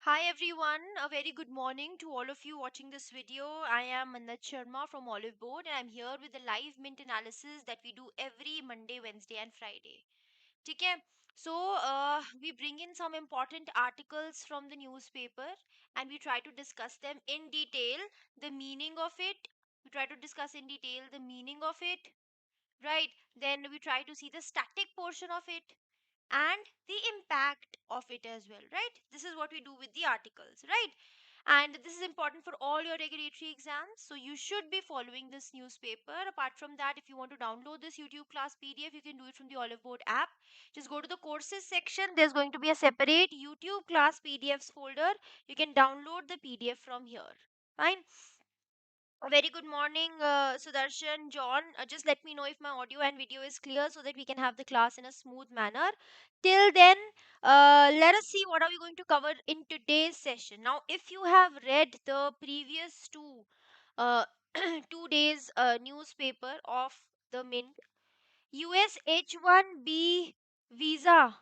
Hi everyone, a very good morning to all of you watching this video. I am Manat Sharma from Olive Board and I'm here with the live mint analysis that we do every Monday, Wednesday and Friday. Okay, so we bring in some important articles from the newspaper and we try to discuss them in detail, the meaning of it. We try to discuss in detail the meaning of it, right? Then we try to see the static portion of it and the impact of it as well, right? This is what we do with the articles, right? And this is important for all your regulatory exams, so you should be following this newspaper. Apart from that, if you want to download this YouTube class PDF, you can do it from the Olive Board app. Just go to the courses section. There's going to be a separate YouTube class PDFs folder. You can download the PDF from here. Fine. A very good morning, Sudarshan, John. Just let me know if my audio and video is clear so that we can have the class in a smooth manner. Till then, let us see what are we going to cover in today's session. Now, if you have read the previous uh, 2 days newspaper of the Mint, US H1B visa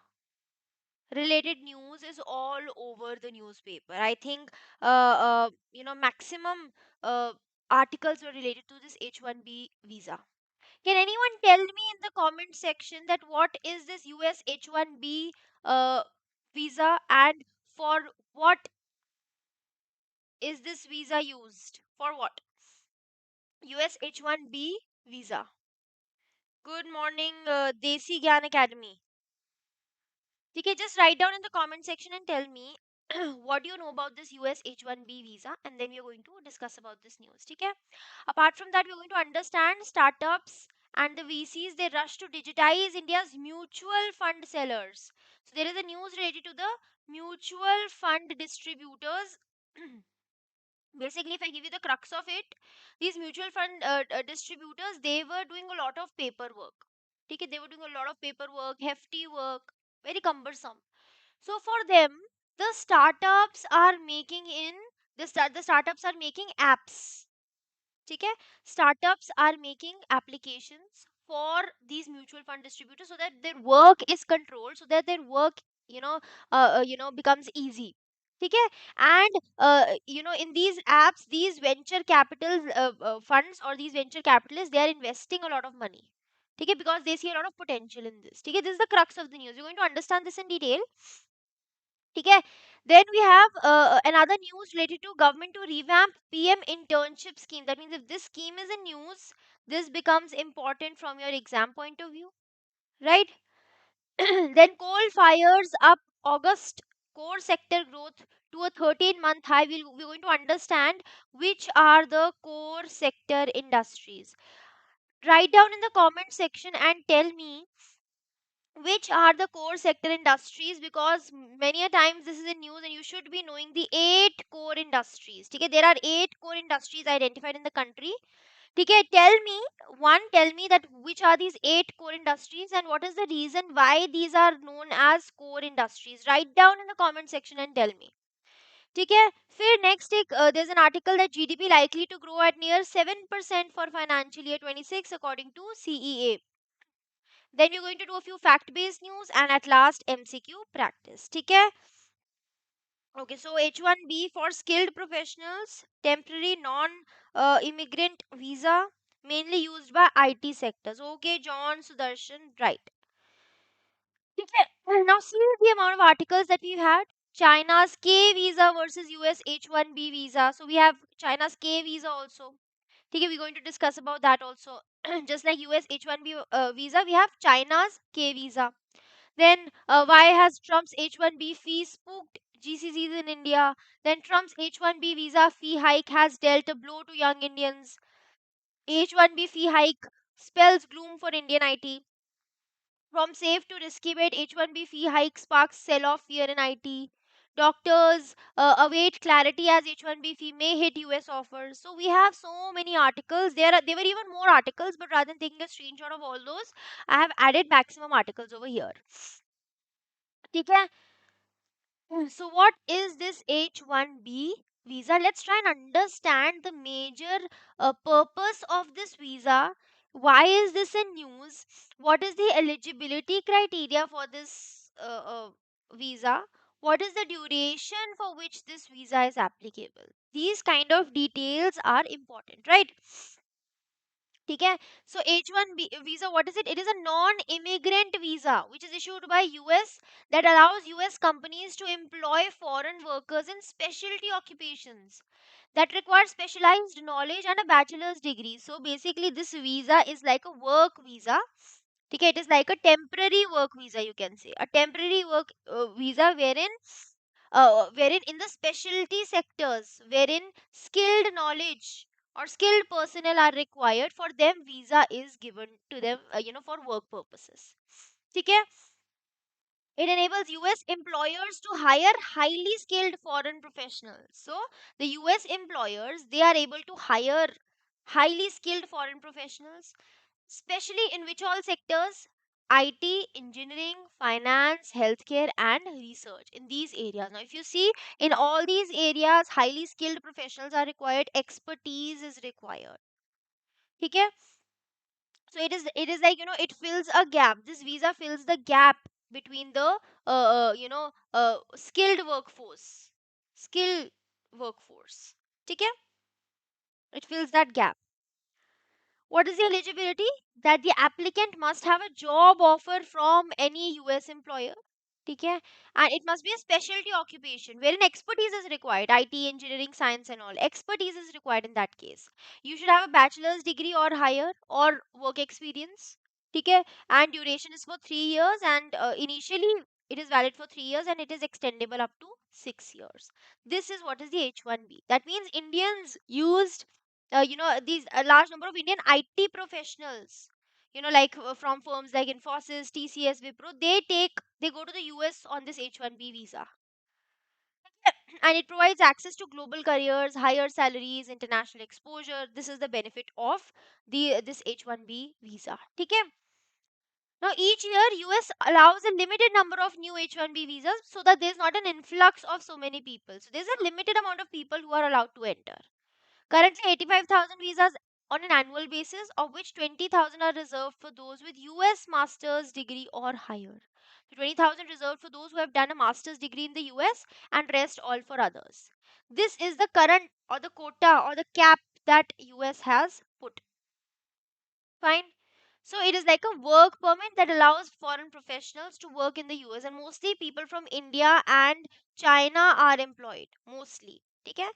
related news is all over the newspaper. I think maximum uh, articles were related to this H1B visa. Can anyone tell me in the comment section that what is this US H1B uh, visa and for what is this visa used? For what? US H1B visa. Good morning, Desi Gyan Academy. Okay, just write down in the comment section and tell me what do you know about this US H1B visa, and then we are going to discuss about this news. Okay. Apart from that, we are going to understand startups and the VCs. They rush to digitize India's mutual fund sellers. So there is a news related to the mutual fund distributors. Basically, if I give you the crux of it, these mutual fund distributors, they were doing a lot of paperwork. Okay, they were doing a lot of paperwork, hefty work, very cumbersome. So for them, the startups are making in the startups are making apps. Okay, startups are making applications for these mutual fund distributors so that their work is controlled, so that their work you know becomes easy. Okay, and in these apps, these venture capital funds or these venture capitalists, they are investing a lot of money. Okay, because they see a lot of potential in this. Okay, this is the crux of the news. We're going to understand this in detail. Okay. Then we have another news related to government to revamp PM internship scheme. That means if this scheme is in news, this becomes important from your exam point of view, right? Then coal fires up August core sector growth to a 13-month high. We're going to understand which are the core sector industries. Write down in the comment section and tell me which are the core sector industries, because many a times this is in news and you should be knowing the 8 core industries. Okay, there are 8 core industries identified in the country. Okay, tell me that which are these 8 core industries and what is the reason why these are known as core industries. Write down in the comment section and tell me. Okay, फिर next there's an article that GDP likely to grow at near 7% for financial year 26 according to CEA. Then you're going to do a few fact-based news and at last MCQ practice. Okay? Okay, so H1B for skilled professionals, temporary non-immigrant visa, mainly used by IT sectors. Okay, John, Sudarshan, right. Okay, now see the amount of articles that we've had. China's K visa versus US H1B visa. So we have China's K visa also. Okay, we're going to discuss about that also. Just like US H1B visa, we have China's K visa. Then, why has Trump's H1B fee spooked GCCs in India? Then, Trump's H1B visa fee hike has dealt a blow to young Indians. H1B fee hike spells gloom for Indian IT. From safe to risky bet, H1B fee hike sparks sell off fear in IT. Doctors await clarity as H1B fee may hit US offers. So we have so many articles. There were even more articles, but rather than taking a screenshot of all those, I have added maximum articles over here. ठीक है? So, what is this H1B visa? Let's try and understand the major purpose of this visa. Why is this in news? What is the eligibility criteria for this visa? What is the duration for which this visa is applicable? These kind of details are important, right? ठीक है. So H1B visa, what is it? It is a non-immigrant visa which is issued by US that allows US companies to employ foreign workers in specialty occupations that require specialized knowledge and a bachelor's degree. So basically this visa is like a work visa. Okay, it is like a temporary work visa, you can say. A temporary work visa wherein in the specialty sectors wherein skilled knowledge or skilled personnel are required, for them visa is given to them, for work purposes. Okay, it enables US employers to hire highly skilled foreign professionals. So the US employers, they are able to hire highly skilled foreign professionals, especially in which all sectors? IT, engineering, finance, healthcare, and research. In these areas. Now, if you see, in all these areas, highly skilled professionals are required, expertise is required. Okay? So it is like, it fills a gap. This visa fills the gap between the skilled workforce. Skilled workforce. Okay? It fills that gap. What is the eligibility? That the applicant must have a job offer from any US employer. Okay? And it must be a specialty occupation wherein expertise is required. IT, engineering, science, and all. Expertise is required in that case. You should have a bachelor's degree or higher or work experience. Okay? And duration is for 3 years, and initially it is valid for 3 years and it is extendable up to 6 years. This is what is the H1B. That means Indians used these a large number of Indian IT professionals, like from firms like Infosys, TCS, Wipro, they go to the US on this H1B visa. And it provides access to global careers, higher salaries, international exposure. This is the benefit of the this H1B visa. Okay? Now each year US allows a limited number of new H1B visas so that there's not an influx of so many people. So there's a limited amount of people who are allowed to enter. Currently, 85,000 visas on an annual basis, of which 20,000 are reserved for those with US master's degree or higher. So 20,000 reserved for those who have done a master's degree in the US, and rest all for others. This is the current or the quota or the cap that US has put. Fine. So it is like a work permit that allows foreign professionals to work in the US, and mostly people from India and China are employed. Mostly. Okay?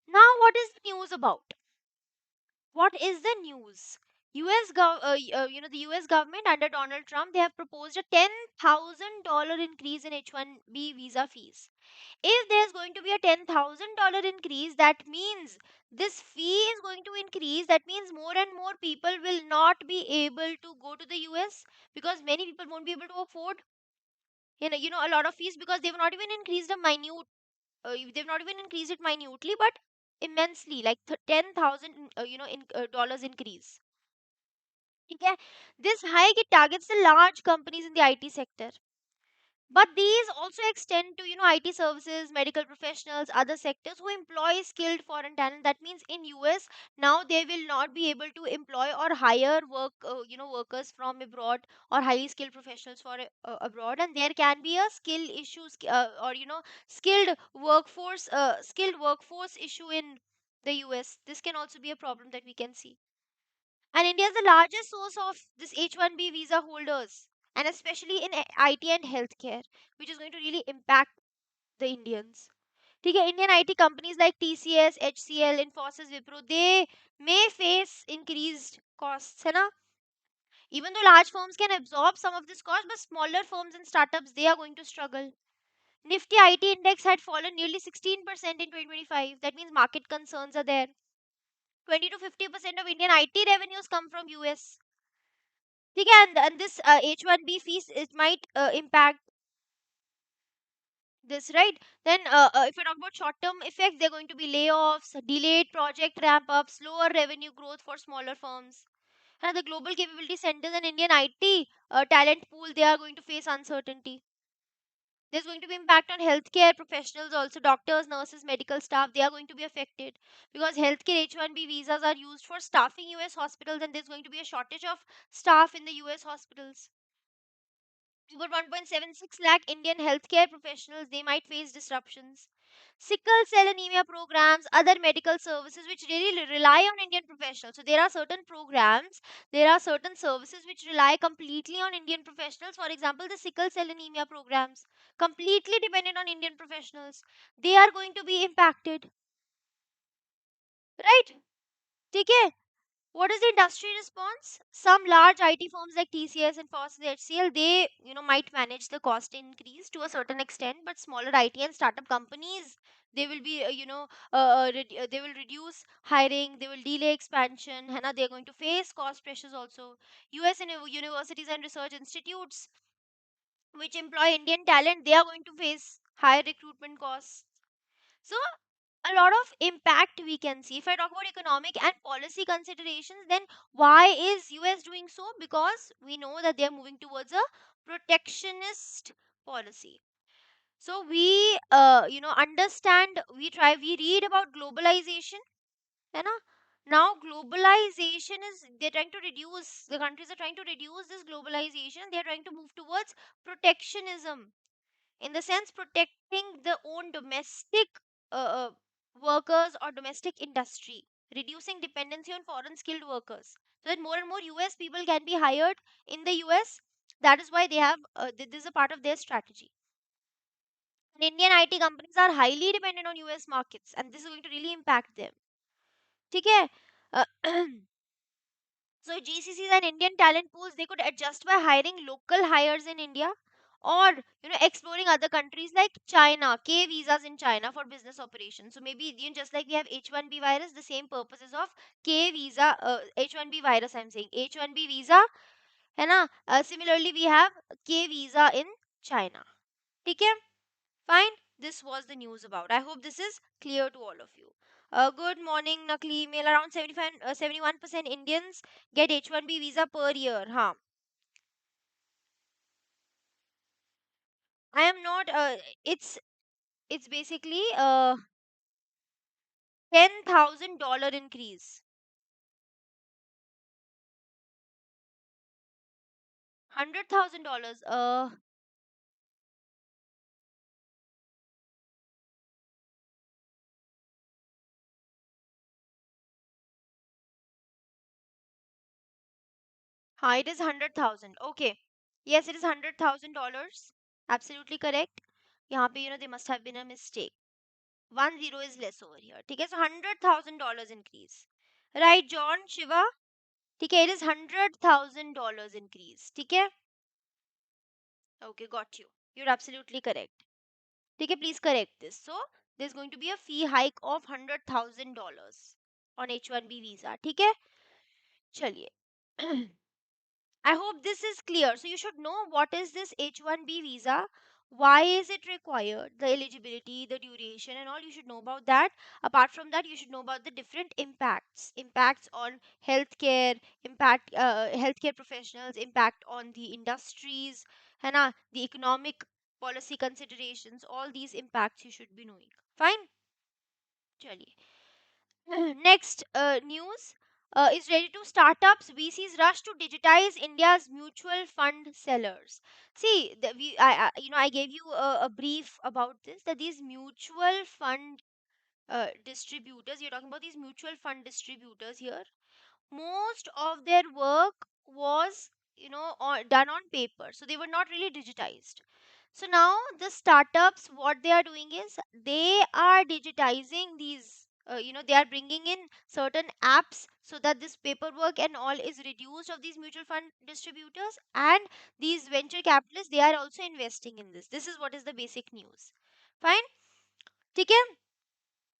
Now, what is the news about? What is the news? The US government under Donald Trump, they have proposed a $10,000 increase in H1B visa fees. If there's going to be a $10,000 increase, that means this fee is going to increase. That means more and more people will not be able to go to the US because many people won't be able to afford a lot of fees, because they've not even increased a minute they've not even increased it minutely, but immensely, like 10,000 dollars increase. Okay? This hike, it targets the large companies in the IT sector, but these also extend to IT services, medical professionals, other sectors who employ skilled foreign talent. That means in US now they will not be able to employ or hire workers from abroad or highly skilled professionals for abroad, and there can be a skill issues or skilled workforce issue in the US. This can also be a problem that we can see. And India is the largest source of this H1B visa holders, and especially in IT and healthcare, which is going to really impact the Indians. Okay, Indian IT companies like TCS, HCL, Infosys, Wipro, they may face increased costs. है ना? Even though large firms can absorb some of this cost, but smaller firms and startups, they are going to struggle. Nifty IT index had fallen nearly 16% in 2025. That means market concerns are there. 20 to 50% of Indian IT revenues come from US. ठीक है, and this H1B fees, it might impact this, right? Then if I talk about short term effects, they're going to be layoffs, delayed project ramp up, slower revenue growth for smaller firms. And the global capability centers and Indian IT talent pool, they are going to face uncertainty. There's going to be impact on healthcare professionals also, doctors, nurses, medical staff, they are going to be affected because healthcare H1B visas are used for staffing US hospitals, and there's going to be a shortage of staff in the US hospitals. Over 1.76 lakh Indian healthcare professionals, they might face disruptions. Sickle cell anemia programs, other medical services which really rely on Indian professionals. So there are certain programs, there are certain services which rely completely on Indian professionals. For example, the sickle cell anemia programs, completely dependent on Indian professionals. They are going to be impacted, right? Okay. What is the industry response? Some large IT firms like TCS and Fossil HCL, they might manage the cost increase to a certain extent, but smaller IT and startup companies, they will be they will reduce hiring, they will delay expansion, and they're going to face cost pressures also. US and universities and research institutes which employ Indian talent, they are going to face higher recruitment costs. So a lot of impact we can see. If I talk about economic and policy considerations, then why is US doing so? Because we know that they are moving towards a protectionist policy. So we understand, we read about globalization, है ना? Now globalization is, they're trying to reduce, the countries are trying to reduce this globalization, they're trying to move towards protectionism, in the sense protecting the own domestic workers or domestic industry, reducing dependency on foreign skilled workers, so that more and more US people can be hired in the US. That is why they have this is a part of their strategy. And Indian IT companies are highly dependent on US markets, and this is going to really impact them. ठीक है? So GCCs and Indian talent pools, they could adjust by hiring local hires in India, or exploring other countries like China, K visas in China for business operations. So maybe just like we have H1B virus, the same purposes of K visa, H1B virus. I'm saying H1B visa, है ना? Similarly, we have K visa in China. ठीक है? Fine. This was the news about. I hope this is clear to all of you. Good morning, Nakli email. Around 75, 71% Indians get H1B visa per year. Huh. I am not. It's basically $10,000 increase. $100,000. It is 100,000. Okay. Yes, it is $100,000. Absolutely correct. यहाँ पे there must have been a mistake. 10 is less over here. ठीक है, so $100,000 increase. Right, John, Shiva? ठीक है, it is $100,000 increase. ठीक है? Okay, got you. You're absolutely correct. ठीक है, please correct this. So there's going to be a fee hike of $100,000 on H1B visa. ठीक है? चलिए. I hope this is clear. So you should know what is this H1B visa, why is it required, the eligibility, the duration, and all. You should know about that. Apart from that, you should know about the different impacts on healthcare, healthcare professionals, impact on the industries, है ना, the economic policy considerations. All these impacts you should be knowing. Fine. चलिए. Next news is related to startups. VCs rush to digitize India's mutual fund sellers. See, I gave you a brief about this. That these mutual fund distributors, you're talking about these mutual fund distributors here. Most of their work was, done on paper, so they were not really digitized. So now the startups, what they are doing is they are digitizing these, they are bringing in certain apps so that this paperwork and all is reduced of these mutual fund distributors, and these venture capitalists, they are also investing in this. This is what is the basic news. Fine. ठीक है?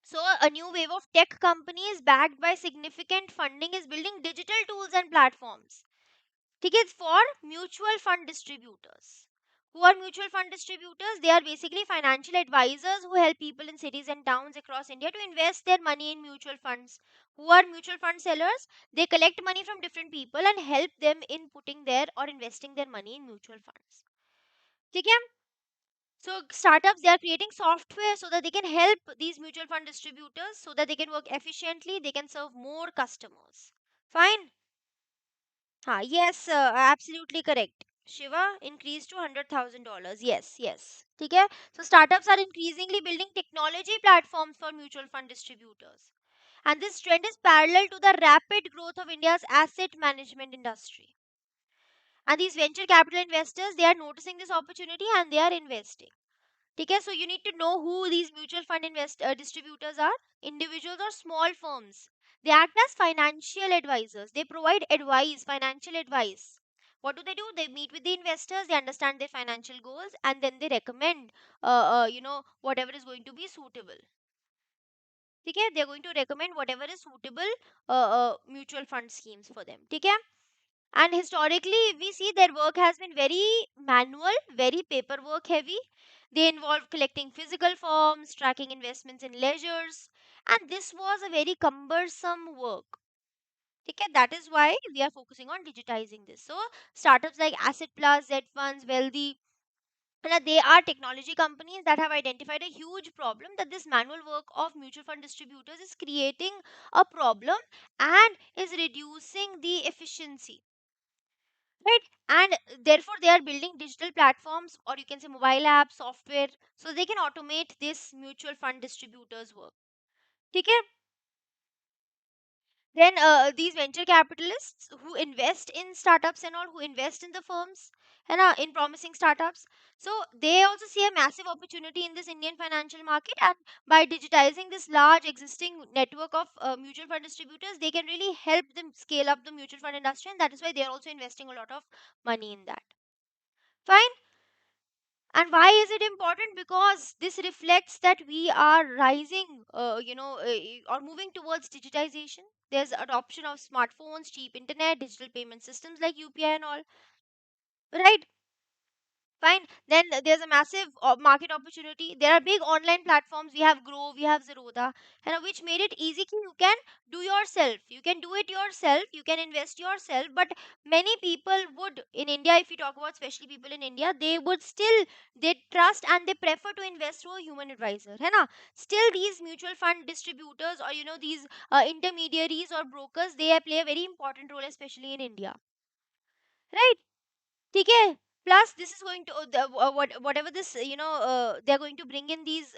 So a new wave of tech companies backed by significant funding is building digital tools and platforms. Tickets for mutual fund distributors. Who are mutual fund distributors? They are basically financial advisors who help people in cities and towns across India to invest their money in mutual funds. Who are mutual fund sellers? They collect money from different people and help them in putting their or investing their money in mutual funds. ठीक है? So startups, they are creating software so that they can help these mutual fund distributors so that they can work efficiently, they can serve more customers. Fine. Yes, absolutely correct. Shiva increased to $100,000. Yes, yes. Okay. So startups are increasingly building technology platforms for mutual fund distributors. And this trend is parallel to the rapid growth of India's asset management industry. And these venture capital investors, they are noticing this opportunity and they are investing. Okay, so you need to know who these mutual fund distributors are. Individuals or small firms. They act as financial advisors. They provide advice, financial advice. What do? They meet with the investors. They understand their financial goals, and then they recommend, whatever is going to be suitable. Okay, they're going to recommend whatever is suitable mutual fund schemes for them. Okay, and historically, if we see, their work has been very manual, very paperwork heavy. They involve collecting physical forms, tracking investments in ledgers, and this was a very cumbersome work. Okay, that is why we are focusing on digitizing this. So, startups like Asset Plus, Z Funds, Wealthy, they are technology companies that have identified a huge problem, that this manual work of mutual fund distributors is creating a problem and is reducing the efficiency, right? And therefore they are building digital platforms, or you can say mobile apps, software, so they can automate this mutual fund distributors work. Okay, then these venture capitalists who invest in startups and all, who invest in the firms and in promising startups, so they also see a massive opportunity in this Indian financial market, and by digitizing this large existing network of mutual fund distributors, they can really help them scale up the mutual fund industry, and that is why they are also investing a lot of money in that. Fine. And why is it important? Because this reflects that we are rising, or moving towards digitization. There's adoption of smartphones, cheap internet, digital payment systems like UPI and all, right? Fine. Then there's a massive market opportunity. There are big online platforms. We have Grow, we have Zerodha, which made it easy. You can do yourself. You can do it yourself. You can invest yourself. But many people would in India, if you talk about especially people in India, they would still, they trust and they prefer to invest through a human advisor. है ना? Still, these mutual fund distributors, or these intermediaries or brokers, they play a very important role, especially in India, right? ठीक है. Plus this is going to whatever this they're going to bring in these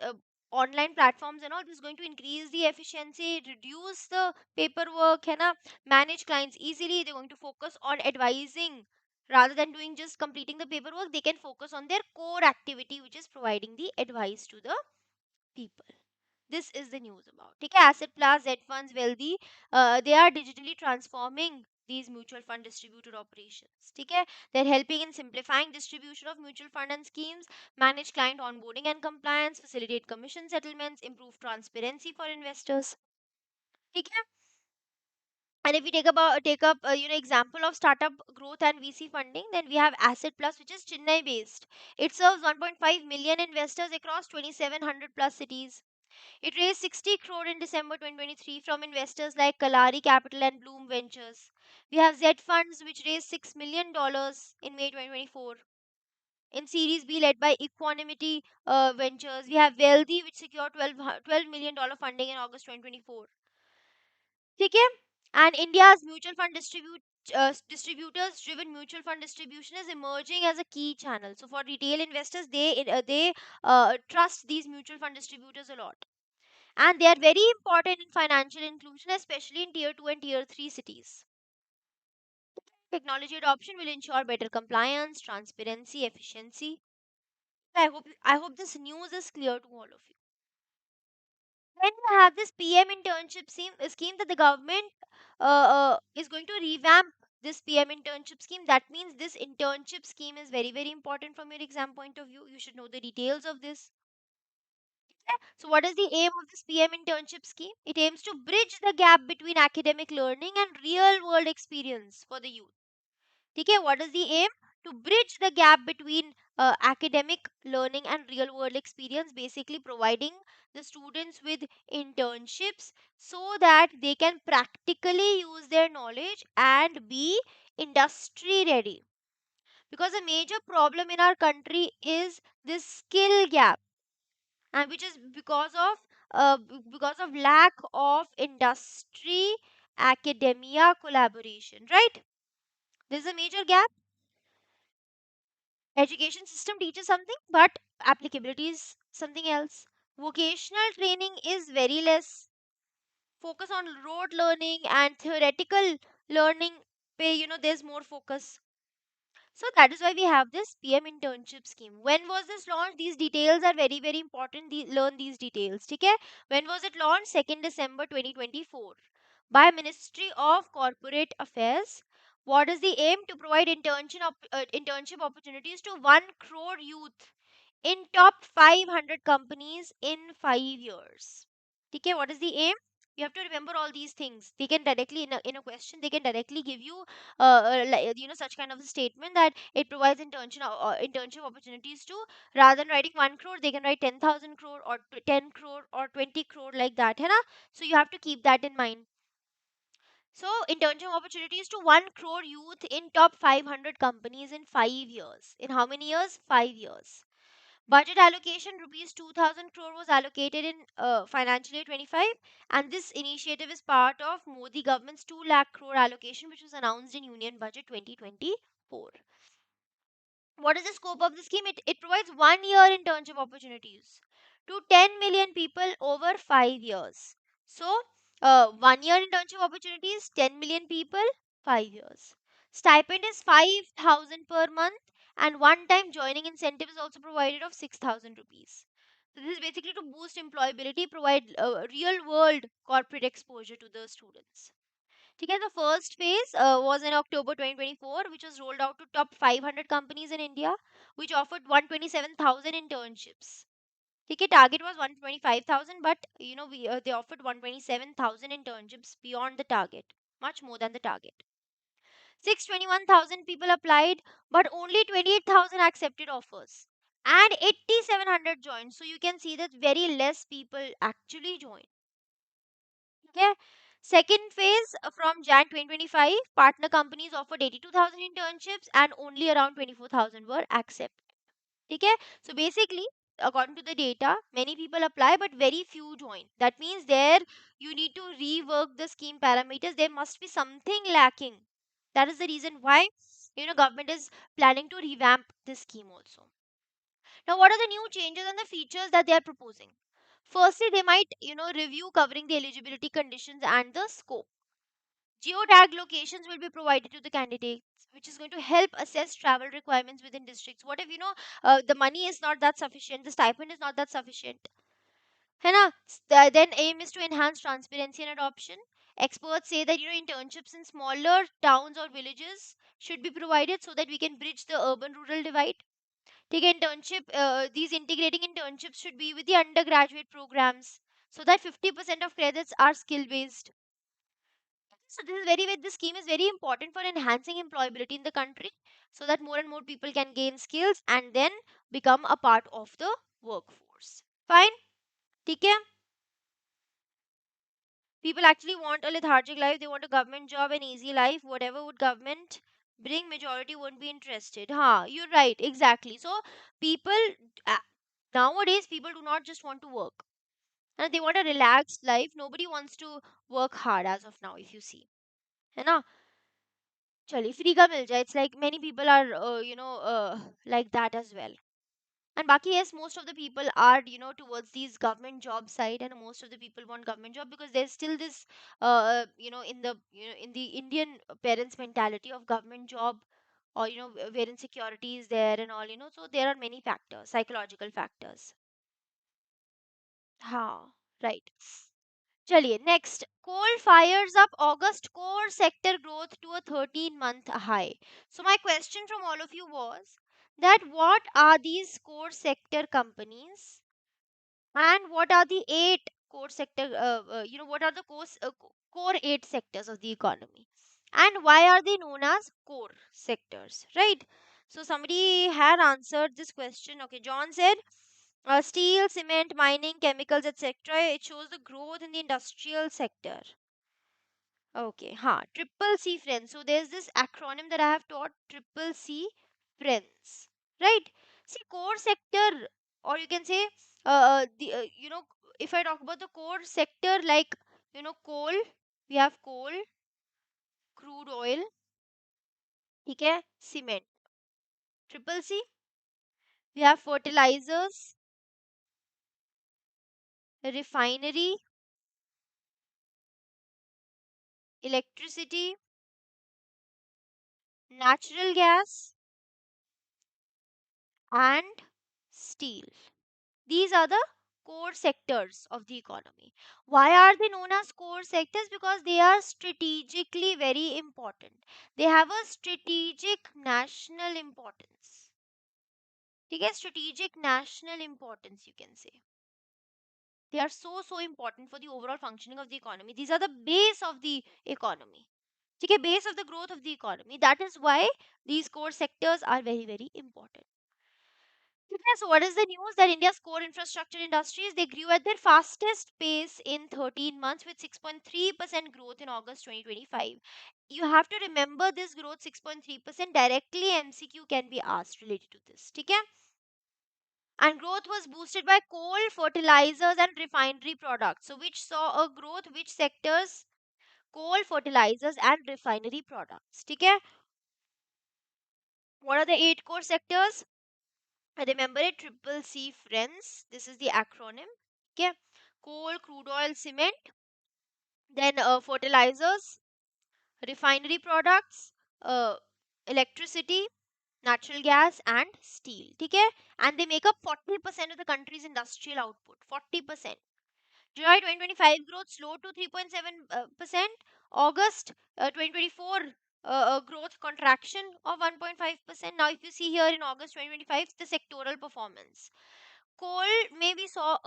online platforms and all, this is going to increase the efficiency, reduce the paperwork, है ना, manage clients easily. They're going to focus on advising rather than doing just completing the paperwork. They can focus on their core activity, which is providing the advice to the people. This is the news about. Okay, Asset Plus, Z Funds, Wealthy, they are digitally transforming these mutual fund distributor operations. Okay, they're helping in simplifying distribution of mutual fund and schemes, manage client onboarding and compliance, facilitate commission settlements, improve transparency for investors. Okay, and if we take up example of startup growth and VC funding, then we have Asset Plus, which is Chennai based. It serves 1.5 million investors across 2700 plus cities. It raised 60 crore in December 2023 from investors like Kalari Capital and Bloom Ventures. We have Z Funds, which raised $6 million in May 2024. In Series B, led by Equanimity Ventures, we have Wealthy, which secured $12 million funding in August 2024. Okay? And India's mutual fund distributors driven mutual fund distribution is emerging as a key channel. So for retail investors, they trust these mutual fund distributors a lot, and they are very important in financial inclusion, especially in tier 2 and tier 3 cities. Technology adoption will ensure better compliance, transparency, efficiency. I hope this news is clear to all of you. Then you have this PM internship scheme that the government is going to revamp this PM internship scheme. That means this internship scheme is very, very important from your exam point of view. You should know the details of this. So, what is the aim of this PM internship scheme? It aims to bridge the gap between academic learning and real world experience for the youth. Okay, what is the aim? To bridge the gap between academic learning and real world experience, basically providing the students with internships so that they can practically use their knowledge and be industry ready. Because a major problem in our country is this skill gap, and which is because of lack of industry academia collaboration, right? There's a major gap. Education system teaches something, but applicability is something else. Vocational training is very less. Focus on rote learning and theoretical learning. There's more focus. So that is why we have this PM internship scheme. When was this launched? These details are very, very important. Learn these details. Okay? When was it launched? 2nd December 2024 by Ministry of Corporate Affairs. What is the aim? To provide internship opportunities to 1 crore youth in top 500 companies in 5 years. Okay, what is the aim? You have to remember all these things. They can directly, in a question, they can directly give you, such kind of a statement that it provides internship opportunities to, rather than writing 1 crore, they can write 10,000 crore or 10 crore or 20 crore like that. है ना? So you have to keep that in mind. So, internship opportunities to 1 crore youth in top 500 companies in 5 years. In how many years? 5 years. Budget allocation rupees 2000 crore was allocated in financial year 25, and this initiative is part of Modi government's 2 lakh crore allocation which was announced in Union Budget 2024. What is the scope of the scheme? It provides 1 year internship opportunities to 10 million people over 5 years. So, 1 year internship opportunities, 10 million people, 5 years. Stipend is 5,000 per month, and one time joining incentive is also provided of 6,000 rupees. So, this is basically to boost employability, provide real world corporate exposure to the students. Okay, the first phase was in October 2024, which was rolled out to top 500 companies in India, which offered 127,000 internships. Okay, target was 125,000, but they offered 127,000 internships beyond the target, much more than the target. 621,000 people applied, but only 28,000 accepted offers, and 8,700 joined. So you can see that very less people actually joined. Okay. Second phase from Jan 2025, partner companies offered 82,000 internships and only around 24,000 were accepted. Okay. So basically, according to the data, many people apply but very few join. That means there you need to rework the scheme parameters. There must be something lacking. That is the reason why government is planning to revamp this scheme also. Now, what are the new changes and the features that they are proposing? Firstly, they might, review covering the eligibility conditions and the scope. Geotag locations will be provided to the candidates, which is going to help assess travel requirements within districts. What if, the money is not that sufficient, the stipend is not that sufficient? है ना? Then aim is to enhance transparency and adoption. Experts say that, internships in smaller towns or villages should be provided so that we can bridge the urban-rural divide. Take internship. These integrating internships should be with the undergraduate programs so that 50% of credits are skill based. So this scheme is very important for enhancing employability in the country so that more and more people can gain skills and then become a part of the workforce. Fine. ठीक है? People actually want a lethargic life. They want a government job, an easy life. Whatever would government bring, majority won't be interested. You're right. Exactly. So people uh, nowadays people do not just want to work. And they want a relaxed life. Nobody wants to work hard as of now, if you see. है ना? चलिए free का मिल जाए. It's like many people are like that as well. And baki, yes, most of the people are towards these government job side, and most of the people want government job because there's still this in the Indian parents mentality of government job, or wherein security is there and all, so there are many factors, psychological factors. Ha, right. Chaliye, next. Coal fires up August core sector growth to a 13-month high. So, my question from all of you was that what are these core sector companies, and what are the eight core sector, what are the core eight sectors of the economy? And why are they known as core sectors, right? So, somebody had answered this question. Okay, John said steel, cement, mining, chemicals, etc. It shows the growth in the industrial sector. Okay, triple C friends. So there's this acronym that I have taught, triple C friends, right? See, core sector, or you can say, if I talk about the core sector, like coal, we have coal, crude oil, okay, cement, triple C. We have fertilizers, refinery, electricity, natural gas, and steel. These are the core sectors of the economy. Why are they known as core sectors? Because they are strategically very important. They have a strategic national importance. Okay, strategic national importance, you can say. They are so important for the overall functioning of the economy. These are the base of the economy. Okay, base of the growth of the economy. That is why these core sectors are very important. Okay, so what is the news? That India's core infrastructure industries, they grew at their fastest pace in 13 months with 6.3% growth in August 2025. You have to remember this growth 6.3% directly MCQ can be asked related to this. Okay? And growth was boosted by coal, fertilizers and refinery products. So which saw a growth, which sectors? Coal, fertilizers and refinery products. Okay? What are the 8 core sectors? Remember it, triple C friends. This is the acronym. Okay. Coal, crude oil, cement, then fertilizers, refinery products, uh, electricity, natural gas, and steel. Okay. And they make up 40% of the country's industrial output. 40%. July 2025 growth slowed to 3.7%. August 2024 growth contraction of 1.5%. Now, if you see here in August 2025, the sectoral performance. Coal maybe saw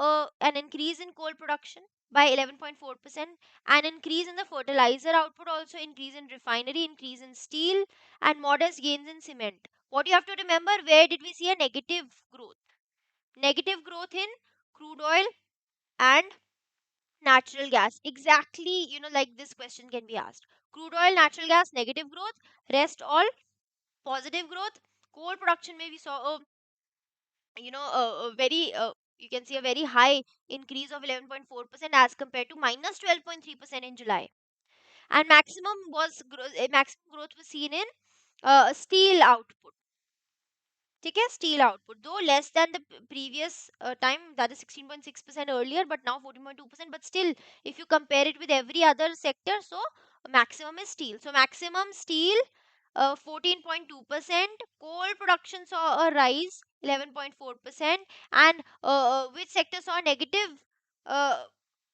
an increase in coal production by 11.4%, an increase in the fertilizer output, also increase in refinery, increase in steel, and modest gains in cement. What you have to remember, where did we see a negative growth? Negative growth in crude oil and natural gas. Exactly, like this question can be asked. Crude oil, natural gas, negative growth, rest all positive growth. Coal production maybe saw a very you can see a very high increase of 11.4% as compared to minus 12.3% in July. And maximum growth was seen in steel output. ठीक है, steel output, though less than the previous time, that is 16.6% earlier, but now 14.2%. But still, if you compare it with every other sector, so maximum is steel. So maximum steel 14.2%. Coal production saw a rise 11.4%. And which sector saw negative uh,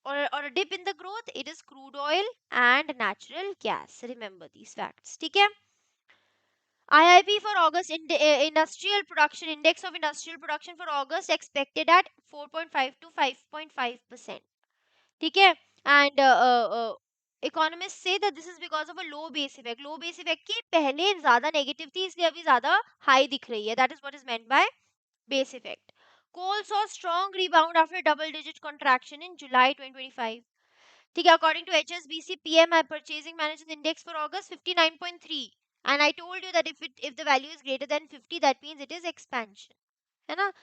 or a dip in the growth? It is crude oil and natural gas. Remember these facts. ठीक है? IIP for August, industrial production index of industrial production for August expected at 4.5 to 5.5%. ठीक है? And economists say that this is because of a low base effect. Low base effect की पहले ज़्यादा negative थी, इसलिए अभी ज़्यादा high दिख रही है. That is what is meant by base effect. Coal saw strong rebound after double digit contraction in July 2025. ठीक है, according to HSBC PMI purchasing managers index for August 59.3, and I told you that if the value is greater than 50, that means it is expansion, है ना?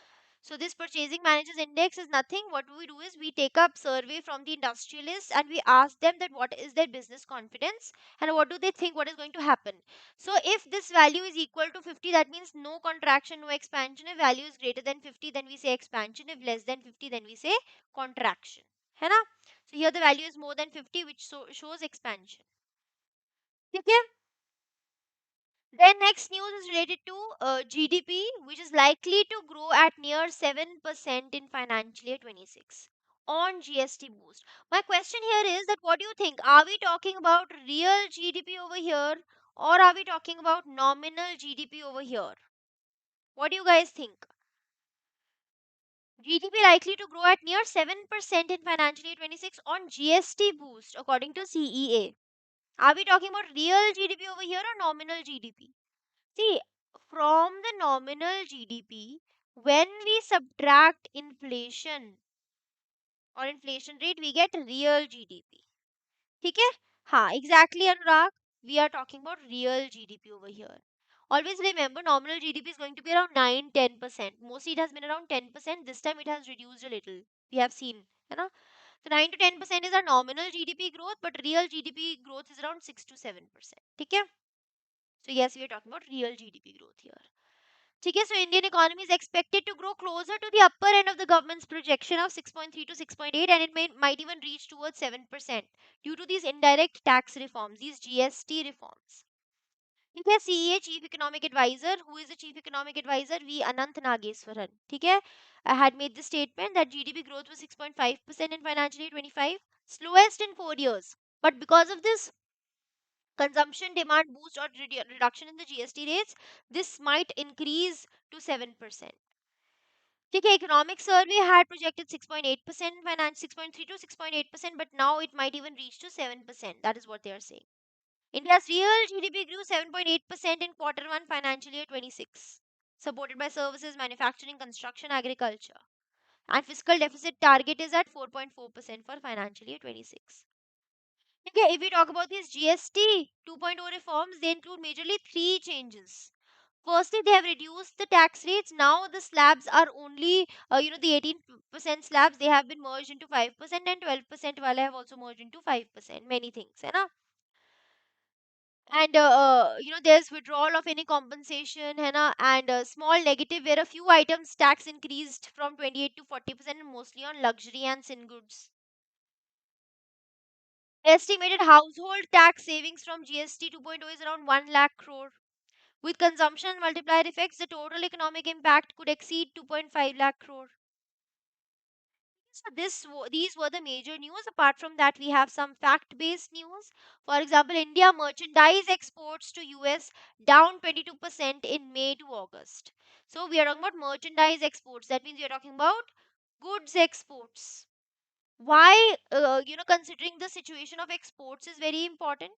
So this purchasing managers index is nothing. What we do is we take up survey from the industrialists and we ask them that what is their business confidence and what do they think what is going to happen. So if this value is equal to 50, that means no contraction, no expansion. If value is greater than 50, then we say expansion. If less than 50, then we say contraction. है ना? So here the value is more than 50, which shows expansion. ठीक है? Then next news is related to GDP, which is likely to grow at near 7% in financial year 26 on GST boost. My question here is that what do you think? Are we talking about real GDP over here or are we talking about nominal GDP over here? What do you guys think? GDP likely to grow at near 7% in financial year 26 on GST boost according to CEA. Are we talking about real GDP over here or nominal GDP? See, from the nominal GDP, when we subtract inflation or inflation rate, we get real GDP. ठीक है? हाँ, exactly, Anurag. We are talking about real GDP over here. Always remember, nominal GDP is going to be around 9-10%. Mostly it has been around 10%. This time it has reduced a little. We have seen. You know? So 9 to 10% is our nominal GDP growth, but real GDP growth is around 6 to 7%. ठीक है? So yes, we are talking about real GDP growth here. Okay, so Indian economy is expected to grow closer to the upper end of the government's projection of 6.3 to 6.8, and it might even reach towards 7% due to these indirect tax reforms, these GST reforms. ठीक है, CEA Chief Economic Advisor, who is the Chief Economic Advisor, V Anant Nageswaran, ठीक है, had made the statement that GDP growth was 6.5% in financial year 25, slowest in 4 years. But because of this consumption demand boost or reduction in the GST rates, this might increase to 7%. ठीक है, economic survey had projected 6.8% finance, 6.3 to 6.8%, but now it might even reach to 7%. That is what they are saying. India's real GDP grew 7.8% in quarter 1 financial year 26, supported by services, manufacturing, construction, agriculture. And fiscal deficit target is at 4.4% for financial year 26. Okay, if we talk about these GST 2.0 reforms, they include majorly three changes. Firstly, they have reduced the tax rates. Now the slabs are only, the 18% slabs, they have been merged into 5%, and 12% wale have also merged into 5%. Many things, hai na? And there's withdrawal of any compensation, hai na? And small negative where a few items tax increased from 28 to 40%, and mostly on luxury and sin goods. Estimated household tax savings from GST 2.0 is around 1 lakh crore. With consumption and multiplier effects, the total economic impact could exceed 2.5 lakh crore. So these were the major news. Apart from that, we have some fact-based news. For example, India merchandise exports to US down 22% in May to August. So we are talking about merchandise exports. That means we are talking about goods exports. Why, considering the situation of exports is very important,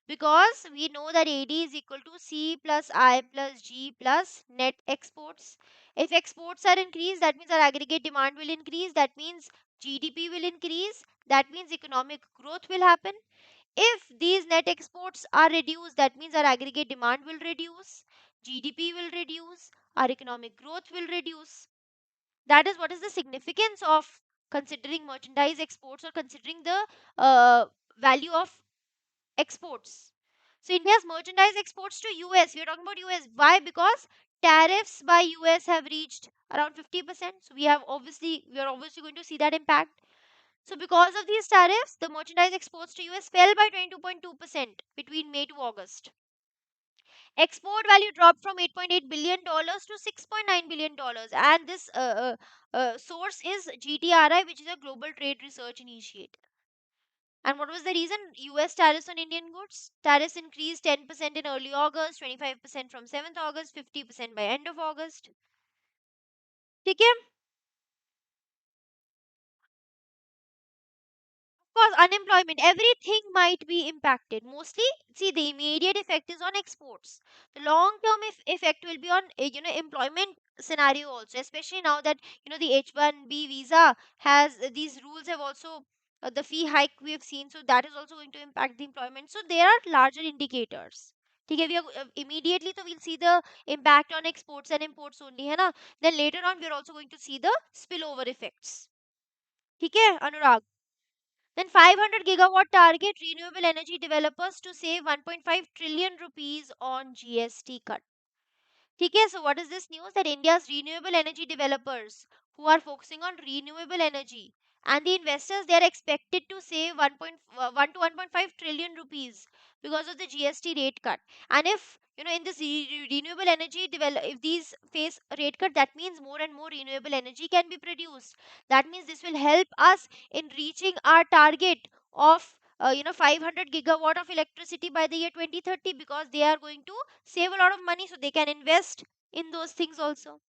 because we know that AD is equal to C plus I plus G plus net exports. If exports are increased, that means our aggregate demand will increase. That means GDP will increase. That means economic growth will happen. If these net exports are reduced, that means our aggregate demand will reduce, GDP will reduce, our economic growth will reduce. That is what is the significance of considering merchandise exports, or considering the value of exports. So India's merchandise exports to US, we are talking about US. Why? Because tariffs by US have reached around 50%. So we are obviously going to see that impact. So because of these tariffs, the merchandise exports to US fell by 22.2% between May to August. Export value dropped from $8.8 billion to $6.9 billion, and this source is GTRI, which is a global trade research initiative. And what was the reason? US tariffs on Indian goods. Tariffs increased 10% in early August, 25% from 7th August, 50% by end of August. ठीक है? Course, unemployment, everything might be impacted. Mostly, see, the immediate effect is on exports. The long term effect will be on employment scenario also, especially now that the H1B visa has these rules have also the fee hike we have seen, so that is also going to impact the employment. So there are larger indicators. ठीक है, we are immediately so we'll see the impact on exports and imports only, है ना? Then later on we are also going to see the spillover effects. ठीक है, अनुराग? Then 500 gigawatt target renewable energy developers to save 1.5 trillion rupees on GST cut. Okay, so what is this news? That India's renewable energy developers who are focusing on renewable energy and the investors, they are expected to save 1.1 to 1.5 trillion rupees because of the GST rate cut. And if in this renewable energy develop, if these face a rate cut, that means more and more renewable energy can be produced. That means this will help us in reaching our target of 500 gigawatt of electricity by the year 2030, because they are going to save a lot of money, so they can invest in those things also.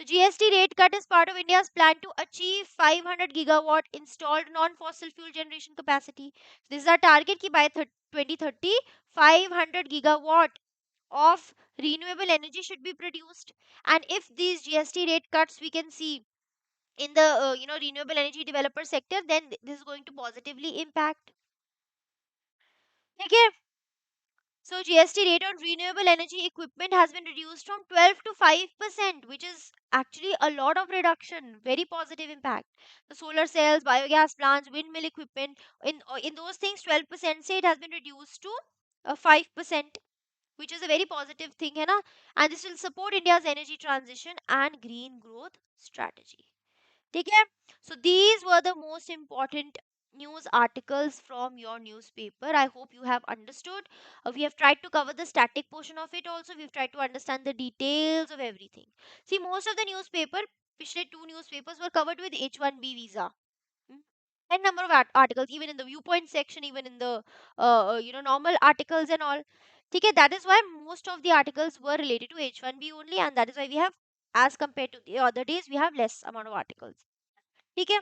So GST rate cut is part of India's plan to achieve 500 gigawatt installed non-fossil fuel generation capacity. This is our target ki by 2030 500 gigawatt of renewable energy should be produced. And if these GST rate cuts we can see in the renewable energy developer sector, then this is going to positively impact. Okay. So GST rate on renewable energy equipment has been reduced from 12 to 5%, which is actually a lot of reduction. Very positive impact. The solar cells, biogas plants, windmill equipment, in those things 12% say it has been reduced to 5%. which is a very positive thing, है ना? And this will support India's energy transition and green growth strategy. ठीक है? So these were the most important news articles from your newspaper. I hope you have understood. We have tried to cover the static portion of it also. We've tried to understand the details of everything. See, most of the newspaper, पिछले two newspapers were covered with H1B visa. Hmm? And number of articles, even in the viewpoint section, even in the normal articles and all. ठीक है? That is why most of the articles were related to H1B only, and that is why we have, as compared to the other days, we have less amount of articles. ठीक है?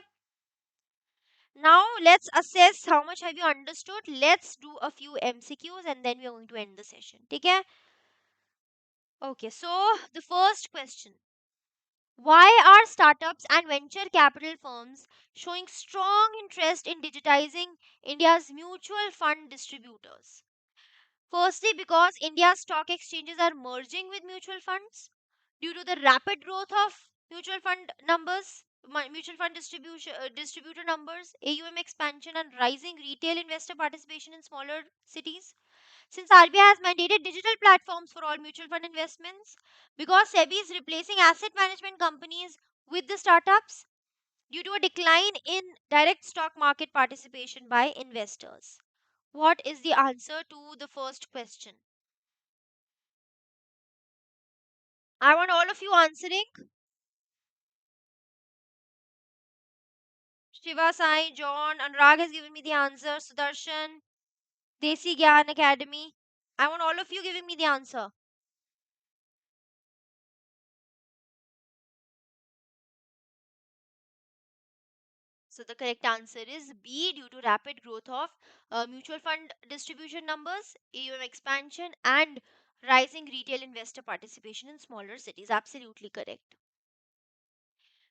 Now let's assess how much have you understood. Let's do a few MCQs and then we are going to end the session. Okay? Okay, so the first question. Why are startups and venture capital firms showing strong interest in digitizing India's mutual fund distributors? Firstly, because India's stock exchanges are merging with mutual funds due to the rapid growth of mutual fund numbers, mutual fund distributor numbers, AUM expansion, and rising retail investor participation in smaller cities. Since RBI has mandated digital platforms for all mutual fund investments, because SEBI is replacing asset management companies with the startups due to a decline in direct stock market participation by investors. What is the answer to the first question? I want all of you answering. Shiva Sai, John, Anurag has given me the answer. Sudarshan, Desi Gyan Academy. I want all of you giving me the answer. So the correct answer is B, due to rapid growth of mutual fund distribution numbers, AUM expansion, and rising retail investor participation in smaller cities. Absolutely correct.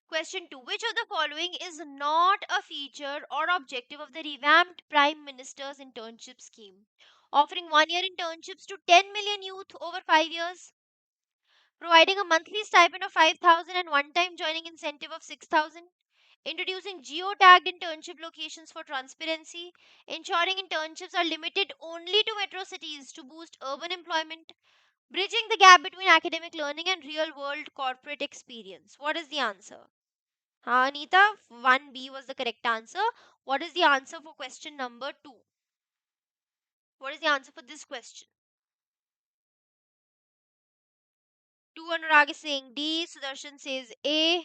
Question 2. Which of the following is not a feature or objective of the revamped Prime Minister's internship scheme? Offering 1 year internships to 10 million youth over 5 years, providing a monthly stipend of 5,000 and one-time joining incentive of 6,000, introducing geo-tagged internship locations for transparency, ensuring internships are limited only to metro cities to boost urban employment, bridging the gap between academic learning and real-world corporate experience. What is the answer? Anita, 1B was the correct answer. What is the answer for question number 2? What is the answer for this question? 2, Anurag is saying D. Sudarshan says A.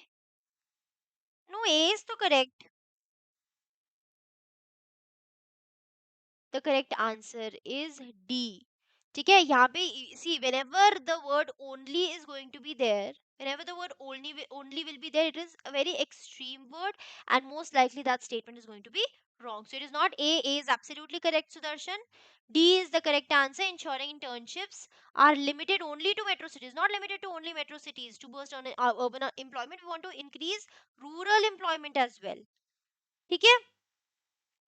No, A is the correct. The correct answer is D. ठीक है यहाँ पे see whenever the word only is going to be there, whenever the word only will be there, it is a very extreme word and most likely that statement is going to be wrong. So it is not A. A is absolutely correct, Sudarshan. D is the correct answer. Ensuring internships are limited only to metro cities, not limited to only metro cities. To boost on urban employment, we want to increase rural employment as well. ठीक है?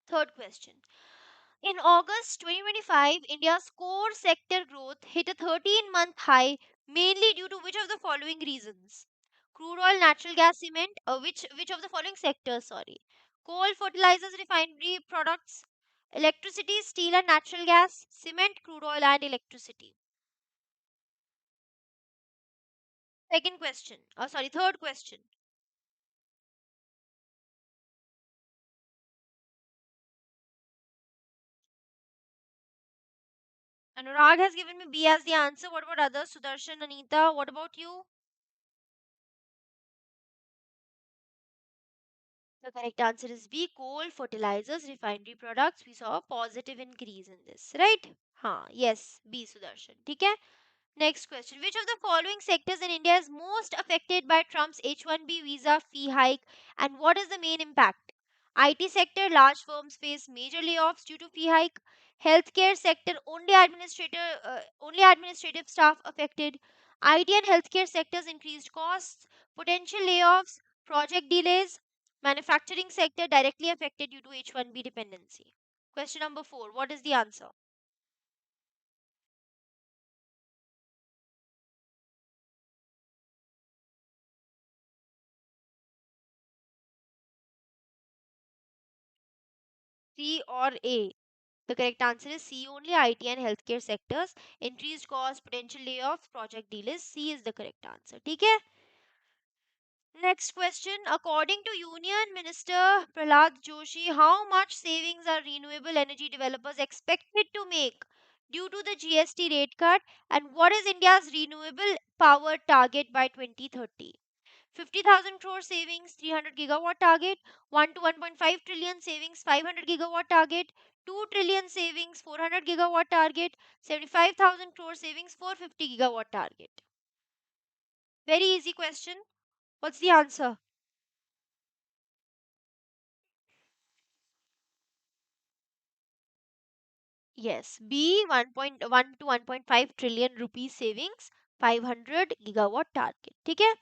Third question. In August 2025, India's core sector growth hit a 13-month high, mainly due to which of the following reasons? Crude oil, natural gas, cement, which of the following sectors, sorry? Coal, fertilizers, refinery products, electricity, steel and natural gas, cement, crude oil and electricity. Second question. Third question. Anurag has given me B as the answer. What about others? Sudarshan, Anita, what about you? The correct answer is B. Coal, fertilizers, refinery products. We saw a positive increase in this, right? Yes, B, Sudarshan. Okay. Next question. Which of the following sectors in India is most affected by Trump's H1B visa fee hike and what is the main impact? IT sector, large firms face major layoffs due to fee hike. Healthcare sector, only administrative staff affected. IT and healthcare sectors increased costs, potential layoffs, project delays. Manufacturing sector directly affected due to H1B dependency. Question number 4. What is the answer? C or A? The correct answer is C only, IT and healthcare sectors. Increased cost, potential layoffs, project delays. C is the correct answer. ठीक है? Next question. According to Union Minister Prahlad Joshi, how much savings are renewable energy developers expected to make due to the GST rate cut? And what is India's renewable power target by 2030? 50,000 crore savings, 300 gigawatt target, 1 to 1.5 trillion savings, 500 gigawatt target, 2 trillion savings, 400 gigawatt target, 75,000 crore savings, 450 gigawatt target. Very easy question. What's the answer? Yes, B, 1.1 to 1.5 trillion rupees savings, 500 gigawatt target. ठीक है?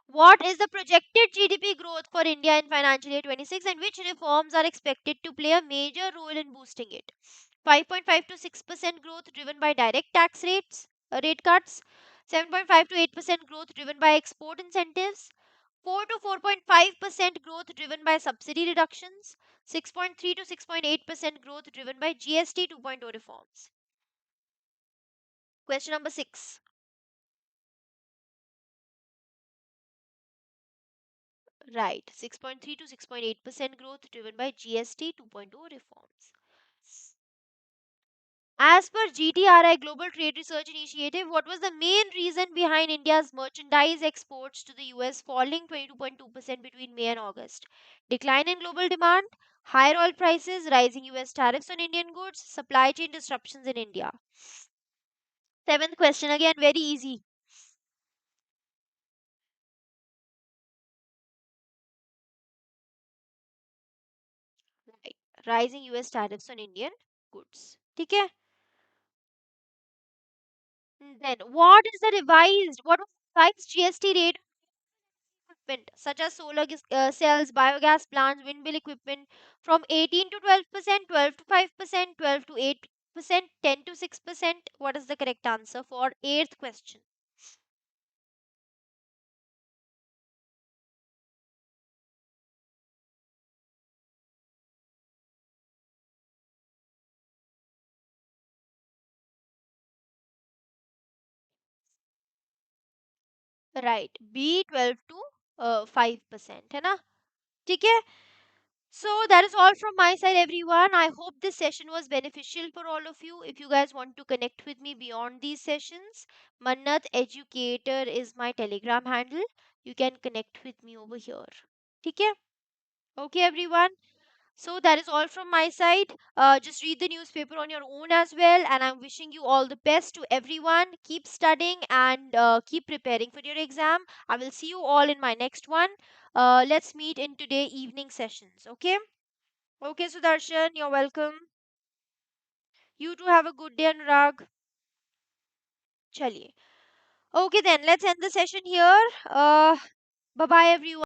What is the projected GDP growth for India in financial year 26 and which reforms are expected to play a major role in boosting it? 5.5 to 6% growth driven by direct tax rate cuts, 7.5 to 8% growth driven by export incentives, 4 to 4.5% growth driven by subsidy reductions, 6.3 to 6.8% growth driven by GST 2.0 reforms. Question number 6. Right, 6.3 to 6.8% growth driven by GST 2.0 reforms. As per GTRI Global Trade Research Initiative, what was the main reason behind India's merchandise exports to the US falling 22.2% between May and August? Decline in global demand, higher oil prices, rising US tariffs on Indian goods, supply chain disruptions in India. Seventh question, again very easy. Right. Rising US tariffs on Indian goods. ठीक है? Then what was the revised GST rate equipment such as solar cells, biogas plants, windmill equipment from 18 to 12%, 12 to 5%, 12 to 8%, 10 to 6%? What is the correct answer for eighth question? Right. B 12 to 5% है ना? ठीक है? So that is all from my side, everyone. I hope this session was beneficial for all of you. If you guys want to connect with me beyond these sessions, Mannat Educator is my Telegram handle. You can connect with me over here. Okay? Okay, everyone. So that is all from my side. Just read the newspaper on your own as well. And I'm wishing you all the best to everyone. Keep studying and keep preparing for your exam. I will see you all in my next one. Let's meet in today evening sessions. Okay? Okay, Sudarshan, you're welcome. You too have a good day, Anurag. Chaliye. Okay, then let's end the session here. Bye bye, everyone.